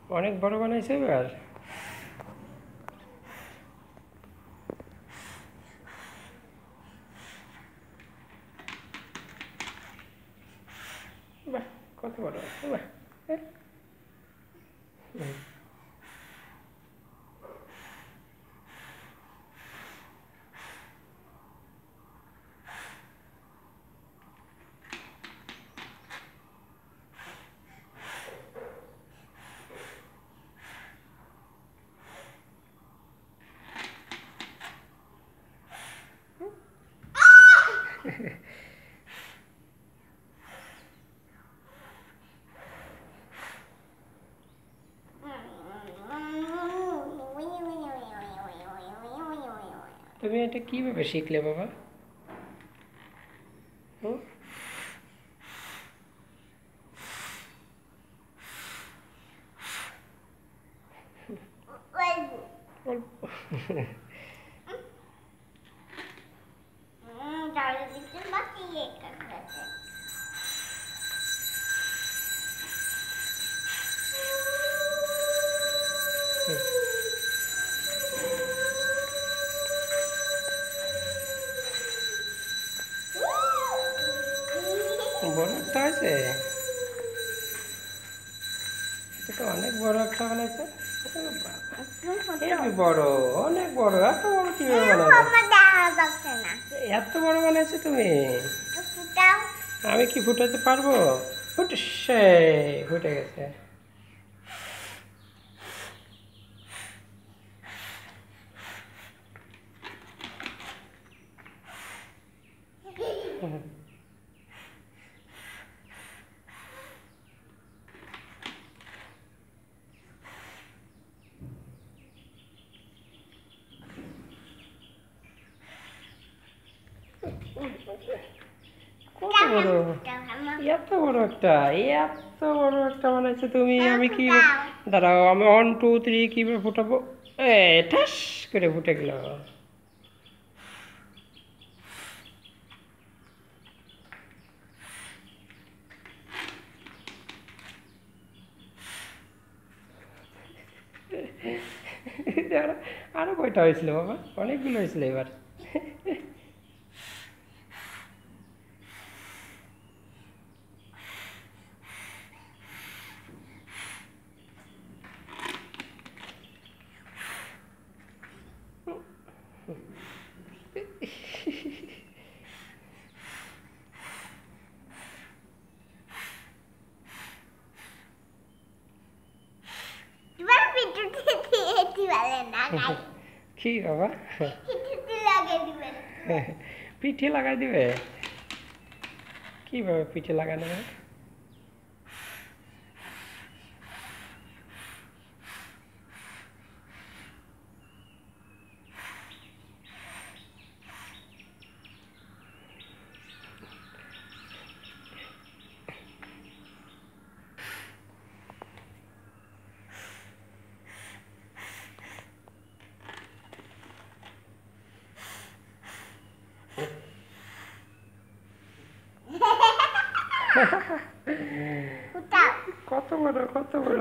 অনেক বড় বানাইছে এবার। বাহ, কত বড়! বাহ! হ্যাঁ। হুম। তুমি এটা কিভাবে শিখলে বাবা? হুম? অল্প। বড় একটা হয়েছে। এটা তো অনেক বড় একটা বানাইছে। হেবি বড়, অনেক বড়। এত বড় কিভাবে বানাবে? এত বড় বানাইছো তুমি? আমি কি ফুটাতে পারবো? ফুটে ফুটে গেছে। কত বড়! এত বড় একটা, এত বড় একটা বানাইছো তুমি। আমি কি, দাঁড়াও, আমি 1 2 3 কিভাবে ফুটাবো? এ ঠাস করে ফুটে গেল। আরো কয়টা হয়েছিল বাবা? অনেকগুলো হয়েছিল এবার। কি বাবা? পিঠে লাগাই দিবে? কিভাবে পিঠে লাগানো হয়? কত বড়, কত বড়!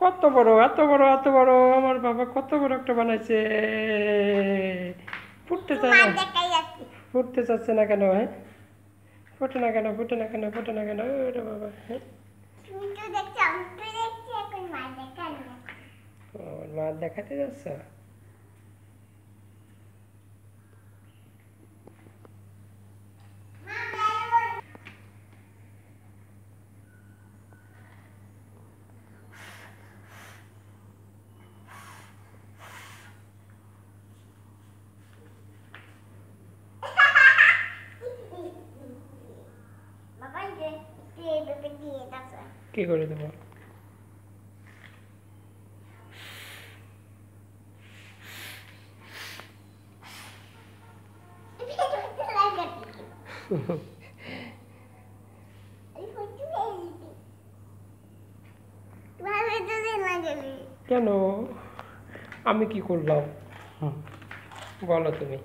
কত বড়, এত বড়, এত বড়! আমার বাবা কত বড় একটা বানাইছে। ফুটতে চায় না, ফুটতে চাচ্ছে না কেন? হ্যাঁ, ফুটে না কেন, ফুটে না কেন, ফুটে না কেন? ওরে বাবা! হ্যাঁ, আমার মা দেখাতে যাচ্ছ? কি করে দেবো? কেন? আমি কি করলাম? হুম, বলো তুমি।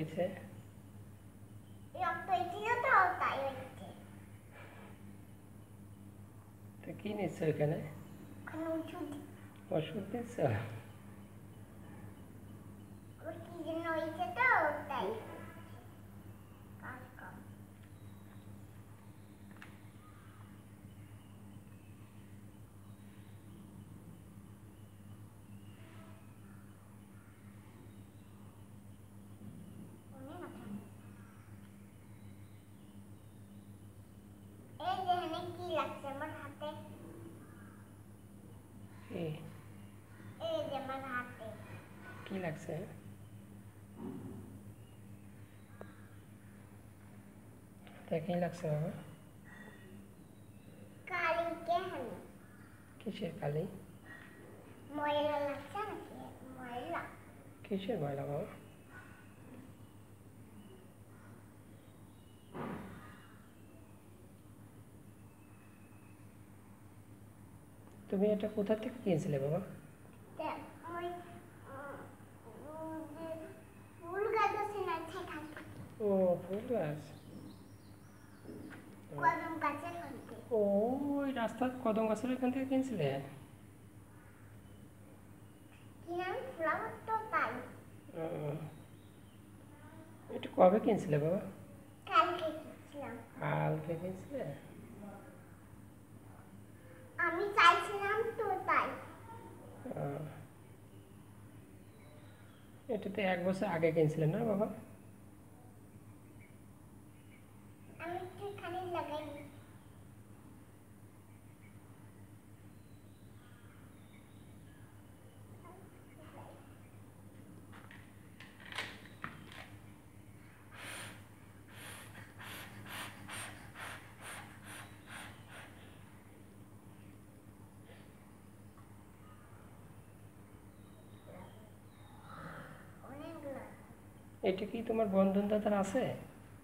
হয়েছে? তো কি নিচ্ছ এখানে? ওষুধ নিচ্ছ? কি লাগছে? কি লাগছে বাবা? কিসের কালি? কিসের ময়লা বাবা? তুমি এটা কোথা থেকে কিনেছিলে বাবা? ও ফুল গাছ। ও ওই রাস্তার কদম গাছের এখান থেকে কিনছিলে? এটা কবে কিনছিলে বাবা? কালকে কিনছিলে? আমি চাইছিলাম তো তাই। এটা তো 1 বছর আগে কিনছিলেন না বাবা? আমি একটুখানি লাগাই। এটা কি তোমার বন্ধন দাদার আছে?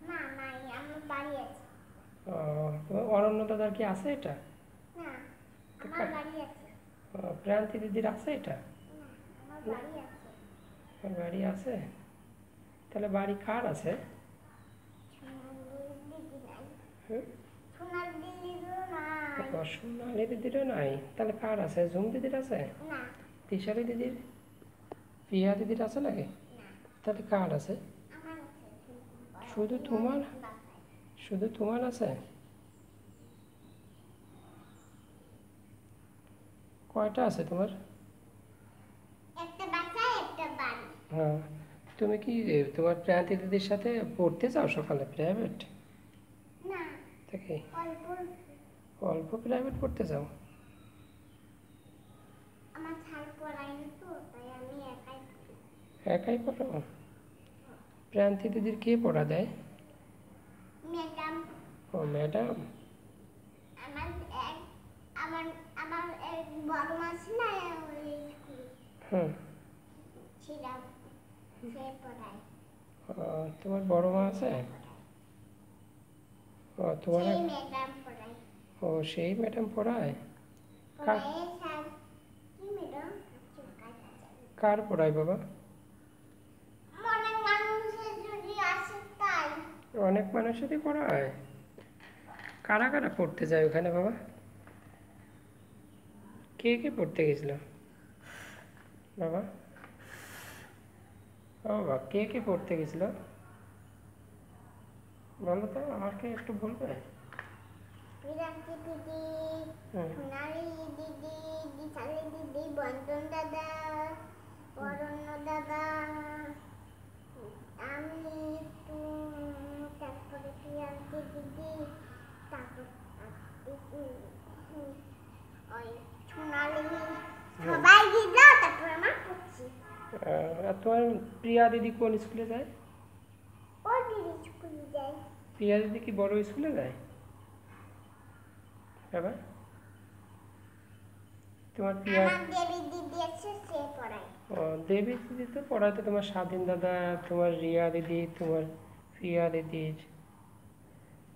না নাই, আমার বাড়ি আছে। তোমার অনন্য দাদার কি আছে এটা? না, আমার বাড়ি আছে। প্রান্তি দিদির আছে এটা? না, আমার বাড়ি আছে। আমার বাড়ি আছে? তাহলে বাড়ি কার আছে? সোনালি দিদিরও নাই? তাহলে কার আছে? ঝুম দিদির আছে? না। তিশারি দিদির, প্রিয়া দিদির আছে নাকি? তাহলে কার আছে? শুধু তোমার? শুধু তোমার আছে? কয়টা আছে তোমার? একটা বাসা, একটা বাড়ি। হ্যাঁ, তুমি কি তোমার প্রান্তি দিদির সাথে পড়তে যাও সকালে প্রাইভেট? না, থেকে অল্প অল্প প্রাইভেট পড়তে যাও? আমার ছাড় পড়ায়নি তো, তাই আমি একাই পড়ি। একাই পড়ো? প্রান্তি দিদির কে পড়া দেয়? ম্যাডাম। ও ম্যাডাম। আমার এক আমার আমার এক বড় মাছ না ওই স্কুলে হুম, ছিলাম, সে পড়ায়। তোমার বড় মা আছে? ও তোমার সেই ম্যাডাম পড়ায়। ও সেই ম্যাডাম পড়ায়? পড়ায় স্যার কি ম্যাডাম? কার পড়ায় বাবা? অনেক মানুষের যদি আসে তাই। অনেক মানুষেরই পড়ায়? কারা কারা পড়তে যায় ওখানে বাবা? কে কে পড়তে গেছিল বাবা? ও বাবা, কে কে পড়তে গেছিল বলো তো, আমাকে একটু বলবে? বিরান্তি দিদি, হুম। সোনালি দিদি, দিশালি দিদি, বন্ধন দাদা, অরণ্য দাদা, আমি, তারপরে বিরান্তি দিদি, তারপর ওই সোনালি, সবাই দিল, তারপর আমার পড়ছি। আর তোমার প্রিয়া দিদি কোন স্কুলে যায়? ও দিদি স্কুলে যায়। প্রিয়া দিদি কি বড় স্কুলে যায় বাবা? তোমার প্রিয়া? আমার দেবী দিদি আছে, সে পড়ায়। ও দেবী দিদি তো পড়ায় তো তোমার স্বাধীন দাদা, তোমার রিয়া দিদি, তোমার প্রিয়া দিদি।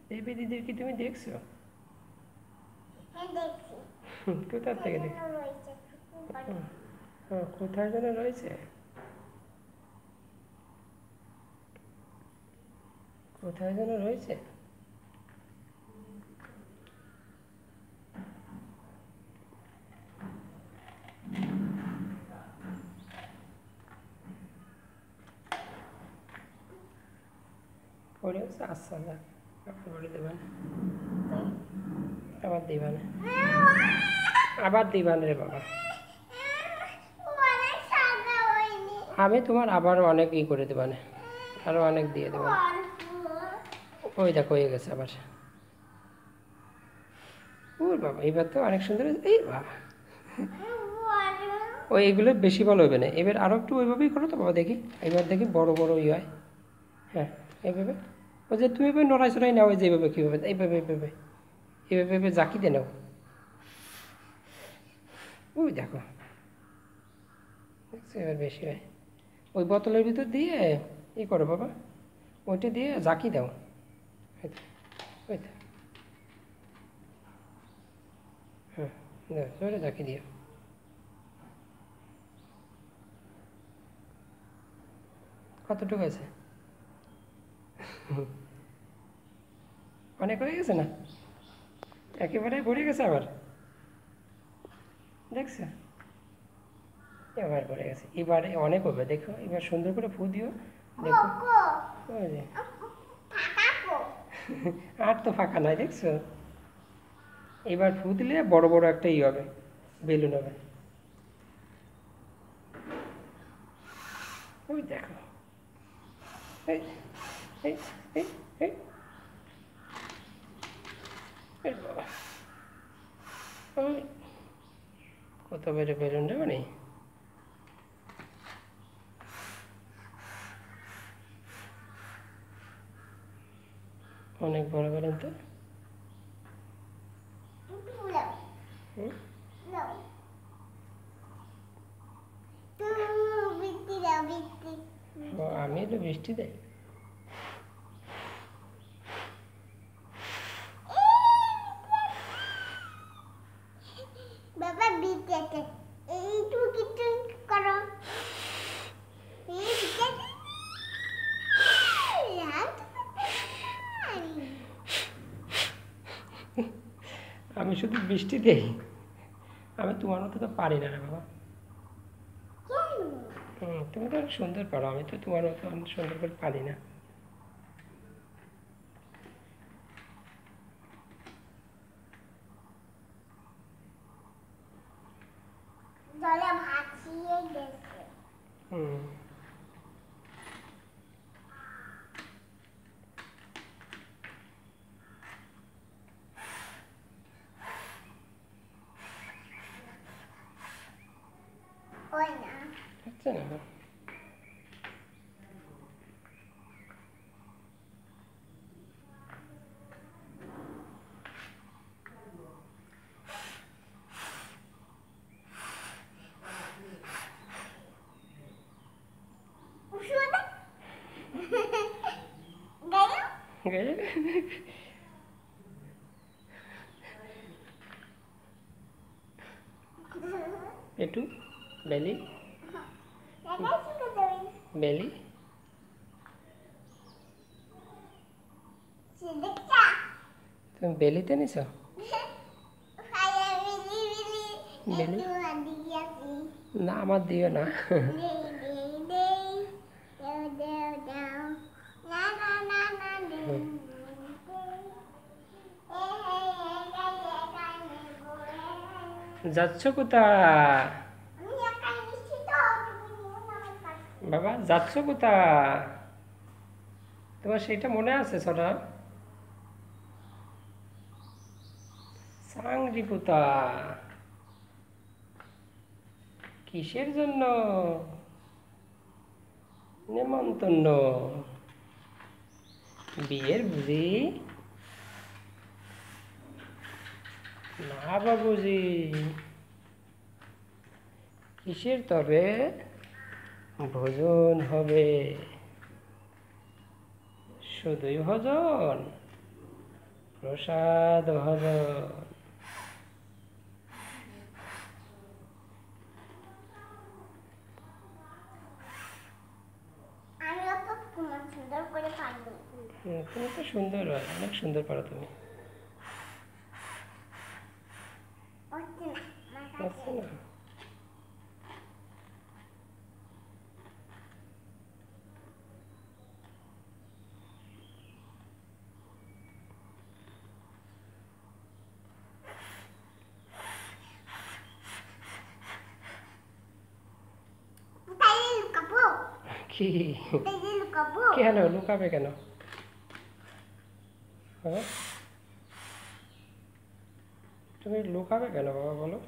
দেবী দিদির কি তুমি দেখছো? হ্যাঁ দেখছি। কোথা থেকে দেখছো? রয়েছে কোথায় যেন রয়েছে? কোথায় যেন রয়েছে। পড়ে গেছে, আচ্ছা যাক, আপনি বলে দেবেন, আবার দিবেন, আবার দিবেন রে বাবা। অনেক সাদা হয়নি। আমি তোমার আবার অনেক ই করে দেবেন, আরো অনেক দিয়ে দেবেন। ওই দেখো হয়ে গেছে আবার। ওর বাবা, এবার তো অনেক সুন্দর হয়েছে। এই বাবা, ওই এগুলো বেশি ভালো হবে না, এবার আরও একটু ওইভাবেই করো তো বাবা, দেখি এবার দেখি বড় বড় ই হয়। হ্যাঁ এইভাবে, ওই যে তুমি এভাবে নড়াই চড়াই নাও, ওই যে এইভাবে কীভাবে, এইভাবে এইভাবে এইভাবে এইভাবে জাকি দিয়ে নাও। ওই দেখো, দেখছো এবার বেশি হয়। ওই বোতলের ভিতর দিয়ে ই করো বাবা, ওইটা দিয়ে জাকি দাও। ওই তো, ওই তো, হ্যাঁ দাও, জোরে জাকি দিও। কতটুকু আছে? অনেক হয়ে গেছে না, একেবারে ভরে গেছে আবার, দেখছো এবার ভরে গেছে, এবারে অনেক হবে, দেখো এবার সুন্দর করে ফু দিও, দেখো ওই যে। আর তো ফাঁকা নাই, দেখছো এবার ফু দিলে বড় বড় একটা ই হবে, বেলুন হবে। ওই দেখো, এই এই এই এই এই বাবা, ওই কত বেড়ে বেলুন রে মানে। অনেক বড় বেলুন তো। হুম, ও, আমি তো বৃষ্টি দেয়। বাবা বিকেটে এই টুকি টুকি করো, এই বিকেটে আমি শুধু বৃষ্টি দেই, আমি তোমার মতো তো পারি না রে বাবা। তুমি তো অনেক সুন্দর পারো, আমি তো তোমার মতো অনেক সুন্দর করে পারি না। জলে ভাসিয়ে গেছে। হুম, ওই না হচ্ছে না। উষুধ গায়ে গেলে পেটু, বেলি, বেলি, তুমি বেলিতে নিছো? বেলি না, আমার দিও না। যাচ্ছ কোথা বাবা, যাচ্ছ কোথা? তোমার সেইটা মনে আছে সোনা? সাংরি কোথা, কিসের জন্য নেমন্তন্ন? বিয়ের বুঝি? না বাবুজি, কিসের তবে? ভোজন হবে, শুধুই ভোজন, প্রসাদ ভোজন। আমি অত সুন্দর করে পারবো। তুমি তো সুন্দর, অনেক সুন্দর পারো তুমি। হচ্ছে না আমার আচ্ছা কাছে। না, কোথায় লুকাবো? কি কোথায় লুকাবো? কেন লুকাবে কেন? হ্যাঁ, তুমি লুকাবে কেন বাবা বলো?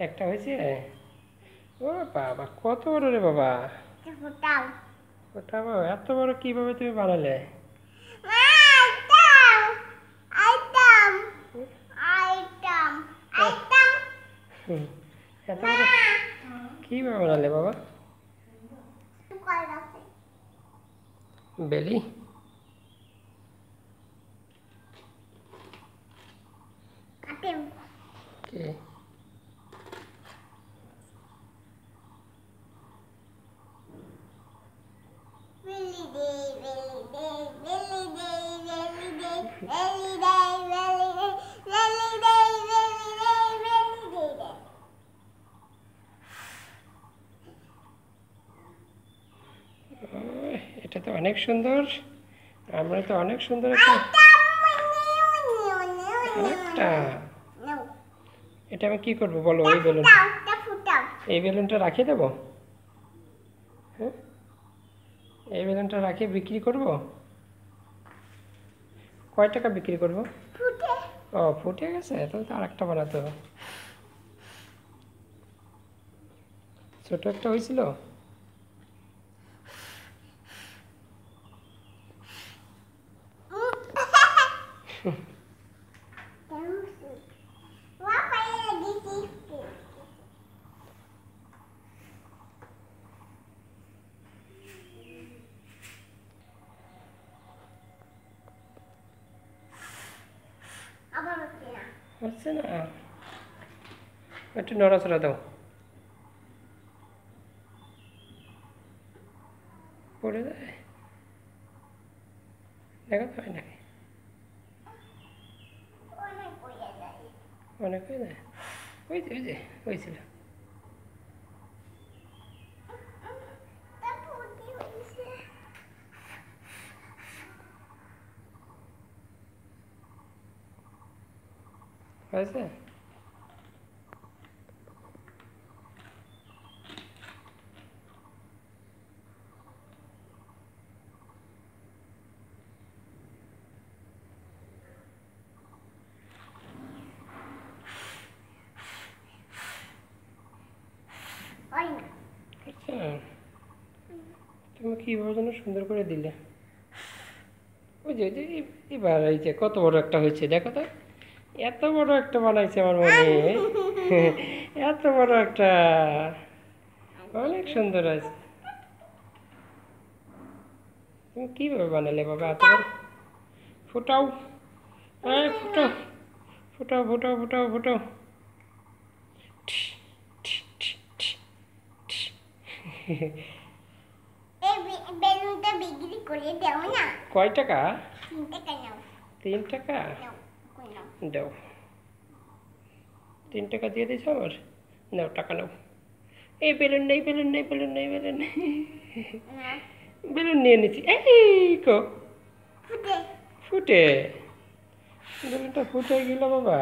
একটা হয়েছে? ও বাবা, কত বড় রে বাবা! ফুটাও ওটা বাবা, এত বড় কিভাবে তুমি বানালে? আইটাম আইটাম আইটাম আইটাম হুম, এত বড় কিভাবে বানালে বাবা? কল আছে বেলি? কাটেম কে? বেলি দে বেলি দে বেলি দে বেলি দে বেলি দে বেলি দে বেলি দে বেলি দে বেলি দে ও, এটা তো অনেক সুন্দর। আমরা তো অনেক সুন্দর একটা একটা। এটা আমি কি করবো বলো? এই বেলুন, এই বেলুনটা রাখিয়ে দেবো? হ্যাঁ, এই বেলুনটা রাখিয়ে বিক্রি করব? কয় টাকা বিক্রি করব? ও, ফুটে গেছে, তাহলে তো আরেকটা বানাতে হবে। ছোট একটা হয়েছিল। হচ্ছে না, একটু নড়াচড়া দাও। পড়ে যায়, দেখা তো হয় নাকি? অনেক হয়ে যায়। ওই যে, ওই যে হয়েছিল। হয়েছে? আচ্ছা, তুমি কীভাবে যেন সুন্দর করে দিলে। ওই যে, ওই যে, এবার এই যে কত বড় একটা হয়েছে দেখো তো। এত বড় একটা বানাইছে আমার মনে। এত বড় একটা, অনেক সুন্দর আছে। তুমি কীভাবে বানালে বাবা এত বড়? ফুটাও, এই ফুটাও, ফুটাও, ফুটাও, ফুটাও, ফুটাও। বেলুনটা বিক্রি করে দেও না কয় টাকা? 3 টাকা নাও 3 টাকা? নাও কই নাও দাও, 3 টাকা দিয়ে দিয়েছো আমার। নাও টাকা নাও। এই বেলুন নেই, বেলুন নেই, বেলুন নেই, বেলুন নেই। না বেলুন নিয়ে নিচ্ছি। এই কো ফুটে ফুটে, বেলুনটা ফুটে গেল বাবা।